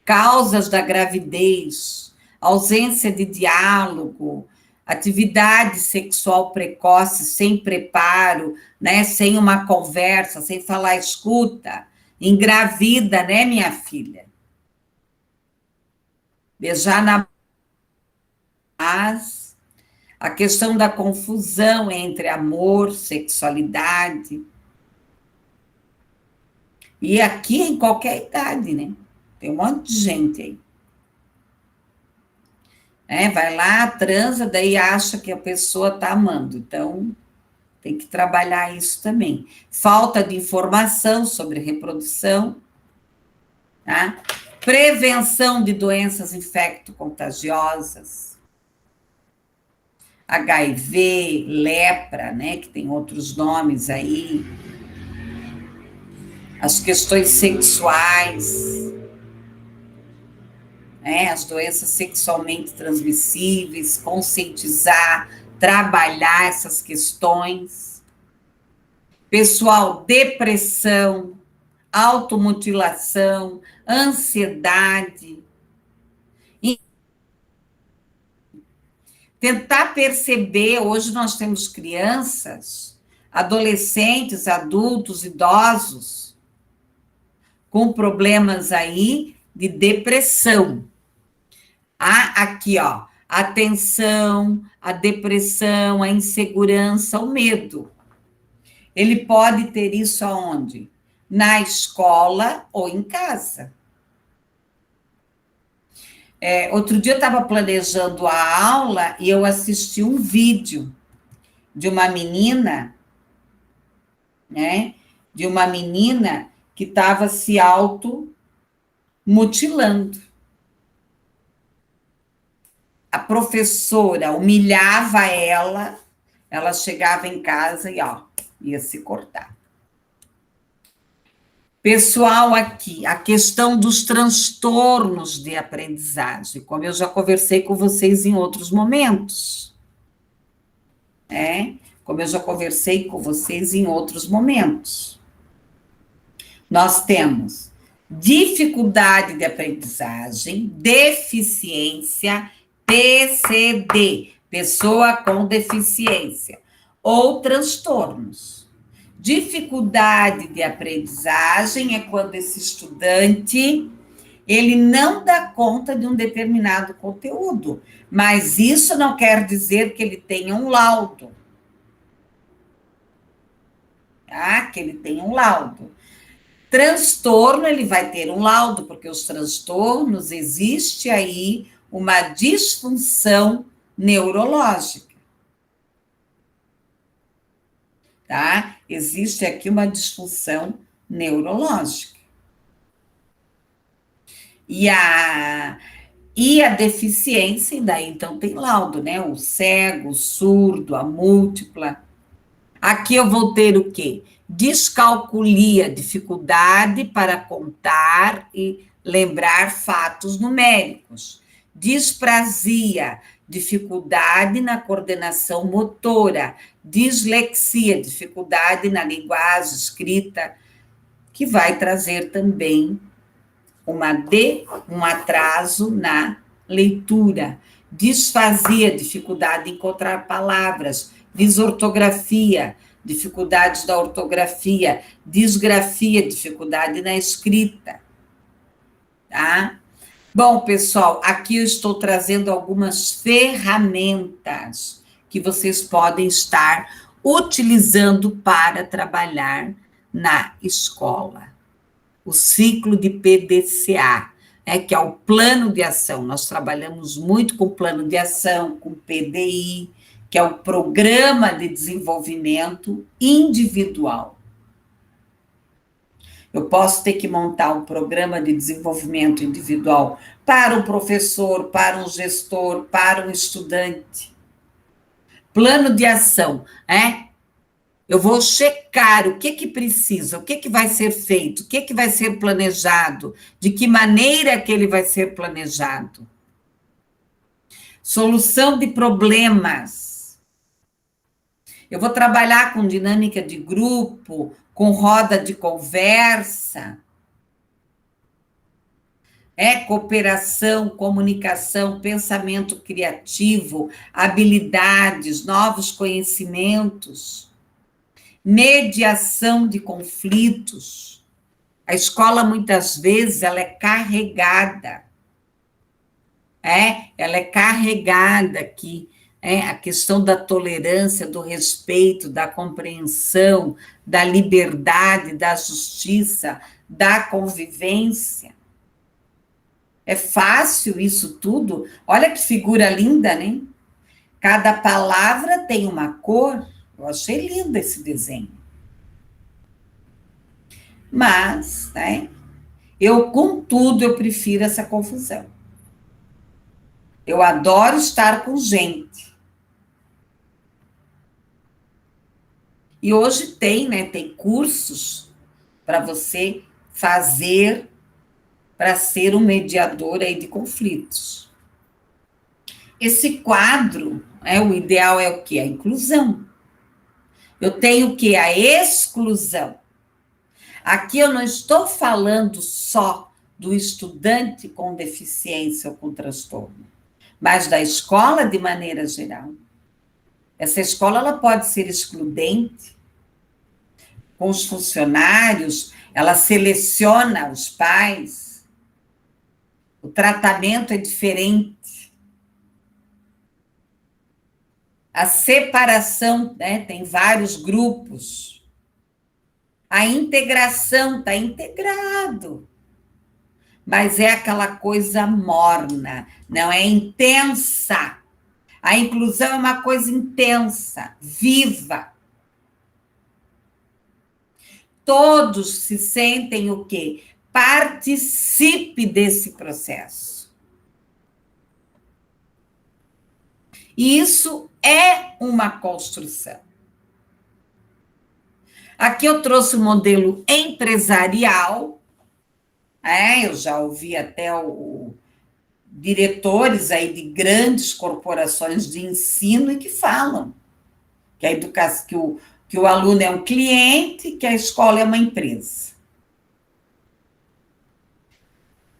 Causas da gravidez, ausência de diálogo, atividade sexual precoce sem preparo, né, sem uma conversa, sem falar, escuta, engravida, né, minha filha? Beijar na base, a questão da confusão entre amor, sexualidade. E aqui em qualquer idade, né? Tem um monte de gente aí. Vai lá, transa, daí acha que a pessoa está amando. Então, tem que trabalhar isso também. Falta de informação sobre reprodução, tá? prevenção de doenças infecto-contagiosas, HIV, lepra, né, que tem outros nomes aí, as questões sexuais, né, as doenças sexualmente transmissíveis, conscientizar, trabalhar essas questões. Pessoal, depressão, automutilação, ansiedade. E tentar perceber, hoje nós temos crianças, adolescentes, adultos, idosos, com problemas aí de depressão. Aqui, ó, a tensão, a depressão, a insegurança, o medo. Ele pode ter isso aonde? Na escola ou em casa. Outro dia eu estava planejando a aula e eu assisti um vídeo de uma menina, né? De uma menina que estava se automutilando. A professora humilhava ela, ela chegava em casa e, ó, ia se cortar. Pessoal, aqui, a questão dos transtornos de aprendizagem, como eu já conversei com vocês em outros momentos, né? Como eu já conversei com vocês em outros momentos. Nós temos dificuldade de aprendizagem, deficiência, PCD, pessoa com deficiência, ou transtornos. Dificuldade de aprendizagem é quando esse estudante, ele não dá conta de um determinado conteúdo, mas isso não quer dizer que ele tenha um laudo. Tá? Que ele tenha um laudo. Transtorno, ele vai ter um laudo, porque os transtornos, existe aí uma disfunção neurológica. Tá? Existe aqui uma disfunção neurológica. E a deficiência, daí então tem laudo, né? O cego, o surdo, a múltipla. Aqui eu vou ter o quê? Descalculia, dificuldade para contar e lembrar fatos numéricos. Disprasia, dificuldade na coordenação motora. Dislexia, dificuldade na linguagem escrita, que vai trazer também um atraso na leitura. Disfasia, dificuldade de encontrar palavras. Desortografia, dificuldades da ortografia. Disgrafia, dificuldade na escrita. Tá? Bom, pessoal, aqui eu estou trazendo algumas ferramentas que vocês podem estar utilizando para trabalhar na escola. O ciclo de PDCA, que é o plano de ação. Nós trabalhamos muito com plano de ação, com PDI, que é o Programa de Desenvolvimento Individual. Eu posso ter que montar um programa de desenvolvimento individual para um professor, para um gestor, para um estudante. Plano de ação, Eu vou checar o que precisa, o que vai ser feito, o que vai ser planejado, de que maneira que ele vai ser planejado. Solução de problemas. Eu vou trabalhar com dinâmica de grupo, com roda de conversa. Cooperação, comunicação, pensamento criativo, habilidades, novos conhecimentos. Mediação de conflitos. A escola, muitas vezes, ela é carregada. Ela é carregada aqui. A questão da tolerância, do respeito, da compreensão, da liberdade, da justiça, da convivência. É fácil isso tudo? Olha que figura linda, né? Cada palavra tem uma cor. Eu achei lindo esse desenho. Mas, Contudo, eu prefiro essa confusão. Eu adoro estar com gente. E hoje tem, né? Tem cursos para você fazer para ser um mediador aí de conflitos. Esse quadro, o ideal é o quê? A inclusão. Eu tenho o quê? A exclusão. Aqui eu não estou falando só do estudante com deficiência ou com transtorno, mas da escola de maneira geral. Essa escola ela pode ser excludente com os funcionários, ela seleciona os pais, o tratamento é diferente. A separação, né, tem vários grupos. A integração está integrado. Mas é aquela coisa morna, não é intensa. A inclusão é uma coisa intensa, viva. Todos se sentem o quê? Participe desse processo. E isso é uma construção. Aqui eu trouxe o modelo empresarial. Eu já ouvi até diretores aí de grandes corporações de ensino e que falam que a educação, que o aluno é um cliente, que a escola é uma empresa.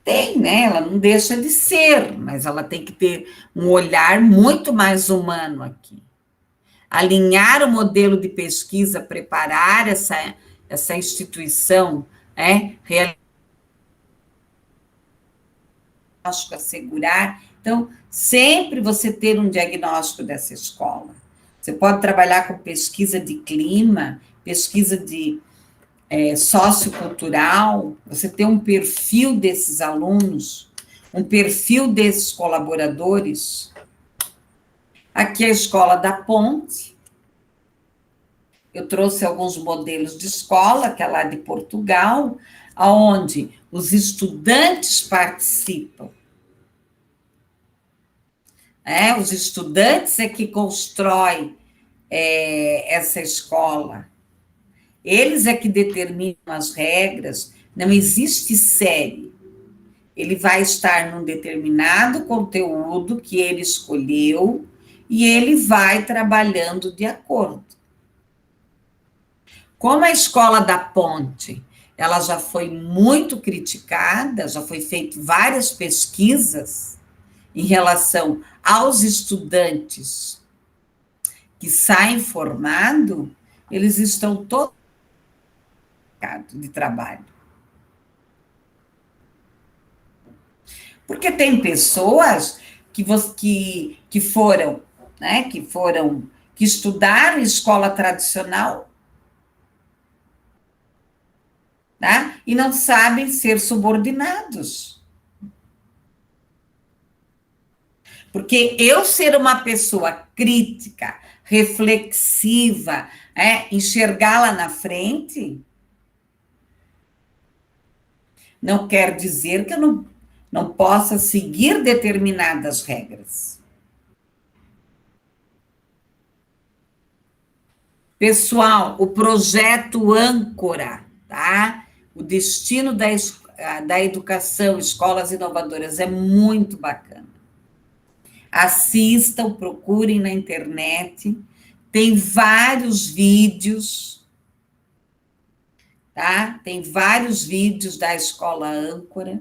Tem, né? Ela não deixa de ser, mas ela tem que ter um olhar muito mais humano aqui. Alinhar o modelo de pesquisa, preparar essa instituição, assegurar. Então, sempre você ter um diagnóstico dessa escola. Você pode trabalhar com pesquisa de clima, pesquisa de sociocultural, você ter um perfil desses alunos, um perfil desses colaboradores. Aqui é a Escola da Ponte. Eu trouxe alguns modelos de escola, que é lá de Portugal, onde os estudantes participam. Os estudantes é que constroem essa escola. Eles é que determinam as regras, não existe série. Ele vai estar num determinado conteúdo que ele escolheu e ele vai trabalhando de acordo. Como a Escola da Ponte, ela já foi muito criticada, já foi feito várias pesquisas em relação aos estudantes que saem formados, eles estão todos de trabalho. Porque tem pessoas que foram, né, que estudaram escola tradicional, tá? E não sabem ser subordinados. Porque eu ser uma pessoa crítica, reflexiva, enxergar lá na frente, não quer dizer que eu não possa seguir determinadas regras. Pessoal, o projeto Âncora, tá? O destino da educação, escolas inovadoras, é muito bacana. Assistam, procurem na internet, tem vários vídeos, tá? Tem vários vídeos da Escola Âncora.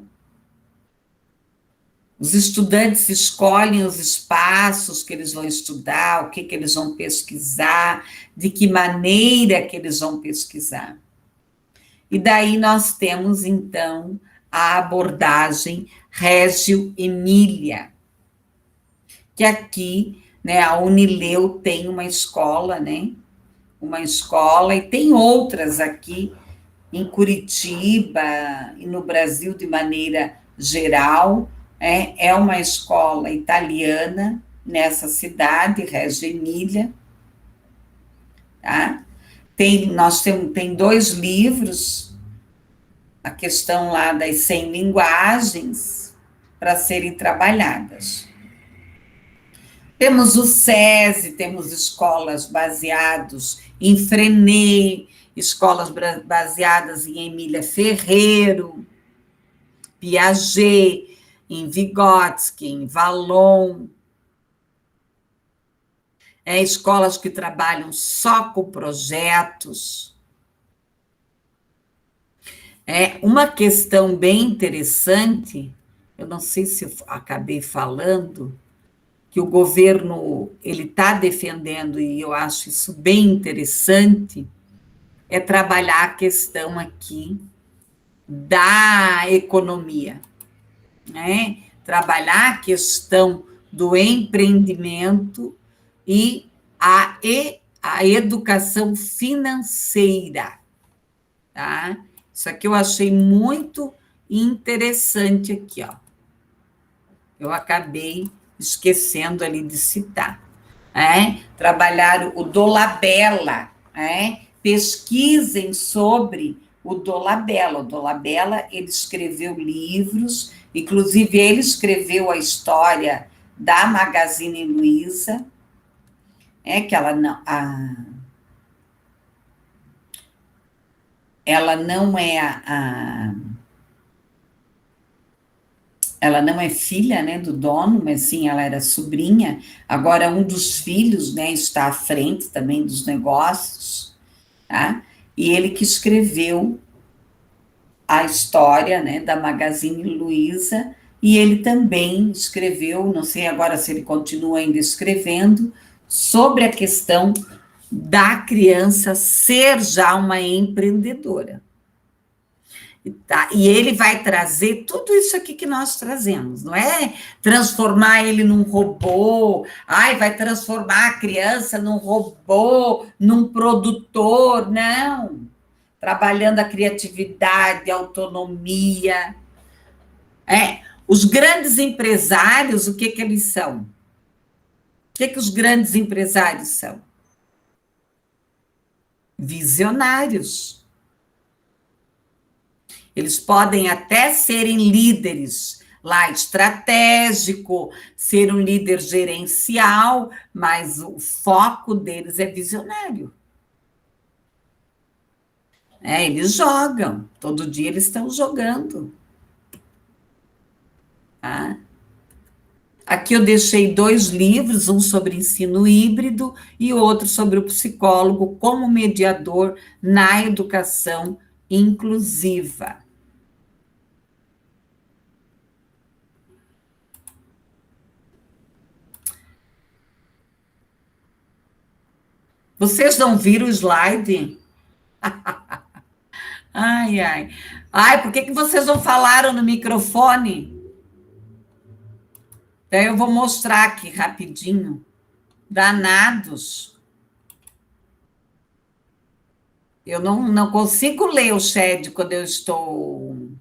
Os estudantes escolhem os espaços que eles vão estudar, o que eles vão pesquisar, de que maneira que eles vão pesquisar. E daí nós temos, então, a abordagem Régio Emília, que aqui, né, a Unileu tem uma escola, né? Uma escola, e tem outras aqui em Curitiba e no Brasil de maneira geral. É uma escola italiana nessa cidade, Reggio Emília, tá? Tem 2 livros a questão lá das 100 linguagens para serem trabalhadas. Temos o SESI, temos escolas baseadas em Freinet, escolas baseadas em Emília Ferreiro, Piaget, em Vygotsky, em Vallon. Escolas que trabalham só com projetos. Uma questão bem interessante, eu não sei se eu acabei falando, que o governo ele está defendendo, e eu acho isso bem interessante, é trabalhar a questão aqui da economia, né? Trabalhar a questão do empreendimento e a educação financeira, tá? Isso aqui eu achei muito interessante aqui, ó. Eu acabei esquecendo ali de citar. Trabalhar o Dolabella, pesquisem sobre o Dolabella. O Dolabella, ele escreveu livros, inclusive ele escreveu a história da Magazine Luiza, que ela não ela não é filha, né, do dono, mas sim, ela era sobrinha. Agora, um dos filhos, né, está à frente também dos negócios, tá? E ele que escreveu a história, né, da Magazine Luiza, e ele também escreveu, não sei agora se ele continua ainda escrevendo, sobre a questão da criança ser já uma empreendedora. Tá? E ele vai trazer tudo isso aqui que nós trazemos, não é transformar ele num robô, vai transformar a criança num robô, num produtor, não. Trabalhando a criatividade, a autonomia. Os grandes empresários, o que eles são? O que os grandes empresários são? Visionários. Eles podem até serem líderes lá estratégico, ser um líder gerencial, mas o foco deles é visionário. Eles jogam, todo dia eles estão jogando. Tá? Aqui eu deixei 2 livros, um sobre ensino híbrido e outro sobre o psicólogo como mediador na educação inclusiva. Vocês não viram o slide? Ai, ai. Ai, por que vocês não falaram no microfone? Então, eu vou mostrar aqui rapidinho. Danados. Eu não consigo ler o chat quando eu estou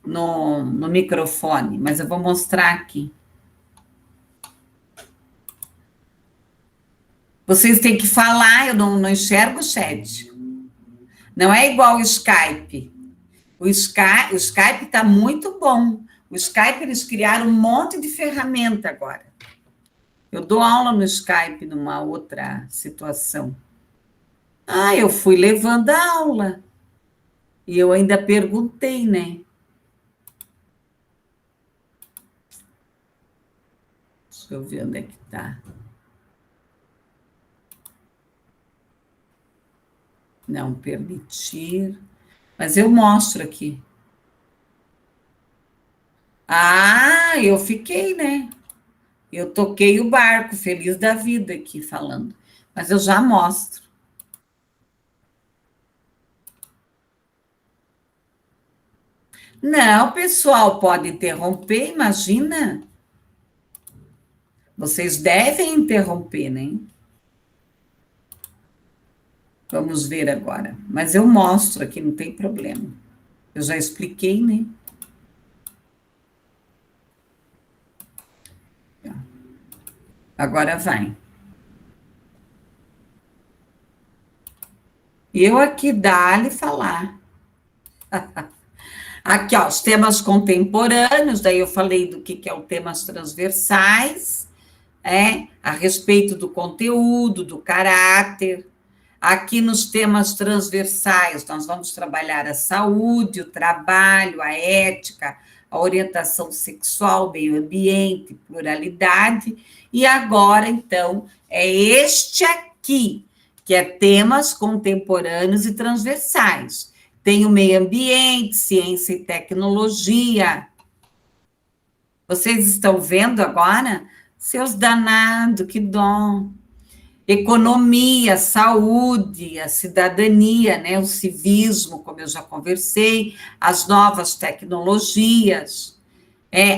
no microfone, mas eu vou mostrar aqui. Vocês têm que falar, eu não enxergo o chat. Não é igual o Skype. O Skype está muito bom. O Skype, eles criaram um monte de ferramenta agora. Eu dou aula no Skype numa outra situação. Eu fui levando a aula. E eu ainda perguntei, né? Deixa eu ver onde é que está. Não permitir. Mas eu mostro aqui. Eu fiquei, né? Eu toquei o barco, feliz da vida aqui falando. Mas eu já mostro. Não, pessoal, pode interromper, imagina. Vocês devem interromper, né? Vamos ver agora. Mas eu mostro aqui, não tem problema. Eu já expliquei, né? Agora vai. E eu aqui, dá-lhe falar. Aqui, ó, os temas contemporâneos, daí eu falei do que é o temas transversais, a respeito do conteúdo, do caráter. Aqui nos temas transversais, nós vamos trabalhar a saúde, o trabalho, a ética, a orientação sexual, meio ambiente, pluralidade. E agora, então, é este aqui, que é temas contemporâneos e transversais. Tem o meio ambiente, ciência e tecnologia. Vocês estão vendo agora? Seus danados, que dom. Economia, saúde, a cidadania, né, o civismo, como eu já conversei, as novas tecnologias,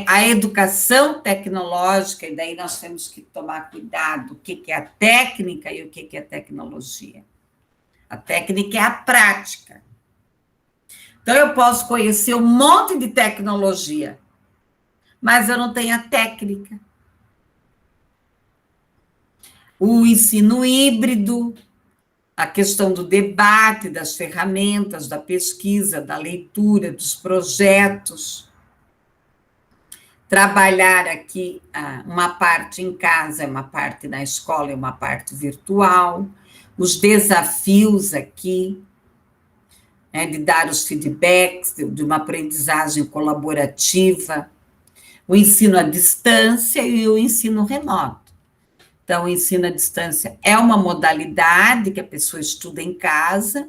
a educação tecnológica, e daí nós temos que tomar cuidado, o que é a técnica e o que é a tecnologia. A técnica é a prática. Então, eu posso conhecer um monte de tecnologia, mas eu não tenho a técnica. O ensino híbrido, a questão do debate, das ferramentas, da pesquisa, da leitura, dos projetos. Trabalhar aqui uma parte em casa, uma parte na escola e uma parte virtual. Os desafios aqui, de dar os feedbacks, de uma aprendizagem colaborativa. O ensino à distância e o ensino remoto. Então, o ensino à distância é uma modalidade que a pessoa estuda em casa,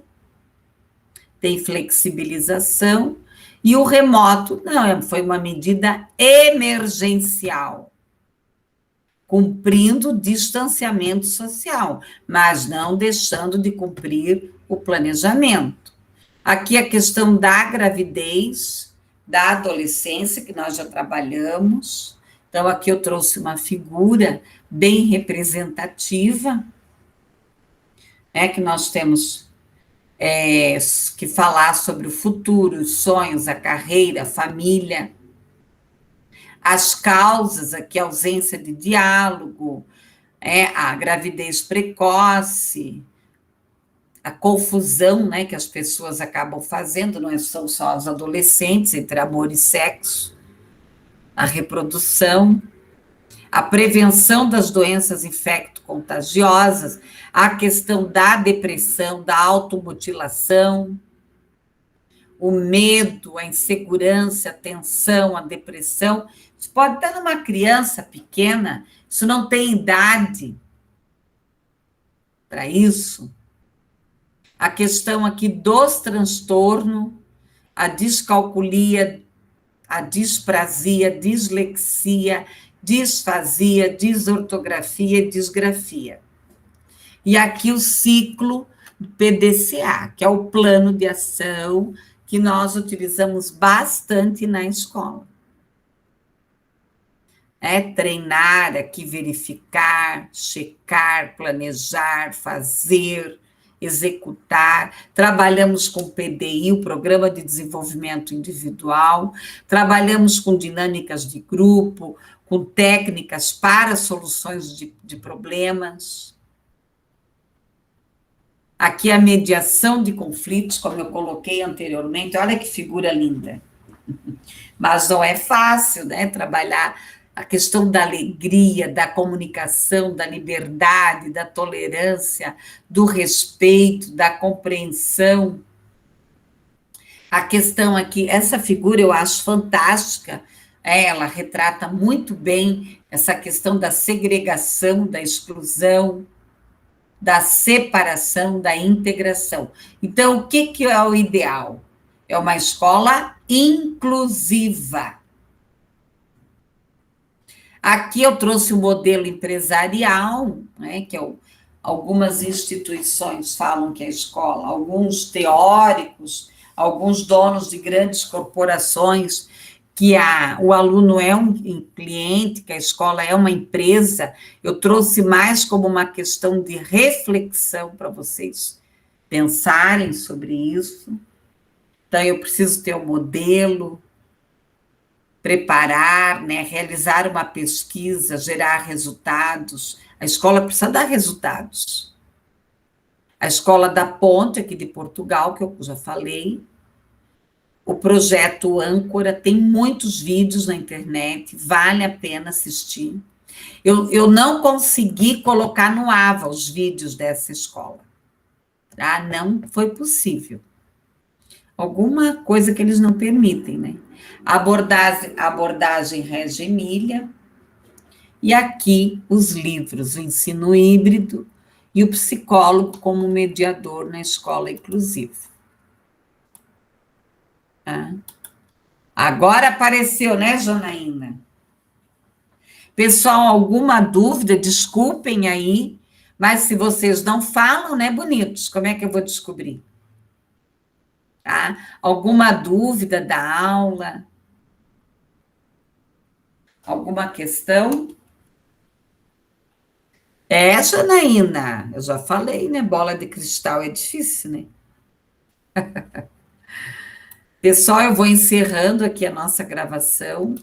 tem flexibilização, e o remoto, não, foi uma medida emergencial, cumprindo o distanciamento social, mas não deixando de cumprir o planejamento. Aqui a questão da gravidez, da adolescência, que nós já trabalhamos. Então, aqui eu trouxe uma figura bem representativa, que nós temos que falar sobre o futuro, os sonhos, a carreira, a família, as causas, aqui a ausência de diálogo, a gravidez precoce, a confusão, que as pessoas acabam fazendo, não são só os adolescentes, entre amor e sexo, a reprodução, a prevenção das doenças infecto-contagiosas, a questão da depressão, da automutilação, o medo, a insegurança, a tensão, a depressão. Isso pode estar numa criança pequena, isso não tem idade para isso. A questão aqui dos transtornos, a descalculia, a disprasia, dislexia, disfasia, desortografia, disgrafia. E aqui o ciclo PDCA, que é o plano de ação que nós utilizamos bastante na escola. Treinar aqui, verificar, checar, planejar, fazer, executar. Trabalhamos com PDI, o Programa de Desenvolvimento Individual, trabalhamos com dinâmicas de grupo, com técnicas para soluções de problemas. Aqui a mediação de conflitos, como eu coloquei anteriormente, olha que figura linda. Mas não é fácil, trabalhar a questão da alegria, da comunicação, da liberdade, da tolerância, do respeito, da compreensão. A questão aqui, essa figura eu acho fantástica, ela retrata muito bem essa questão da segregação, da exclusão, da separação, da integração. Então, o que é o ideal? É uma escola inclusiva. Aqui eu trouxe o modelo empresarial, que algumas instituições falam que é escola, alguns teóricos, alguns donos de grandes corporações, que o aluno é um cliente, que a escola é uma empresa. Eu trouxe mais como uma questão de reflexão para vocês pensarem sobre isso. Então, eu preciso ter um modelo, preparar, realizar uma pesquisa, gerar resultados. A escola precisa dar resultados. A Escola da Ponte, aqui de Portugal, que eu já falei, O projeto Âncora tem muitos vídeos na internet, vale a pena assistir. Eu não consegui colocar no AVA os vídeos dessa escola. Ah, não foi possível. Alguma coisa que eles não permitem, né? Abordagem Regia Emília, e aqui os livros, o ensino híbrido e o psicólogo como mediador na escola inclusiva. Tá? Agora apareceu, né, Janaína? Pessoal, alguma dúvida? Desculpem aí, mas se vocês não falam, né, bonitos, como é que eu vou descobrir? Tá? Alguma dúvida da aula? Alguma questão? É, Janaína, eu já falei, né? Bola de cristal é difícil, né? Pessoal, eu vou encerrando aqui a nossa gravação.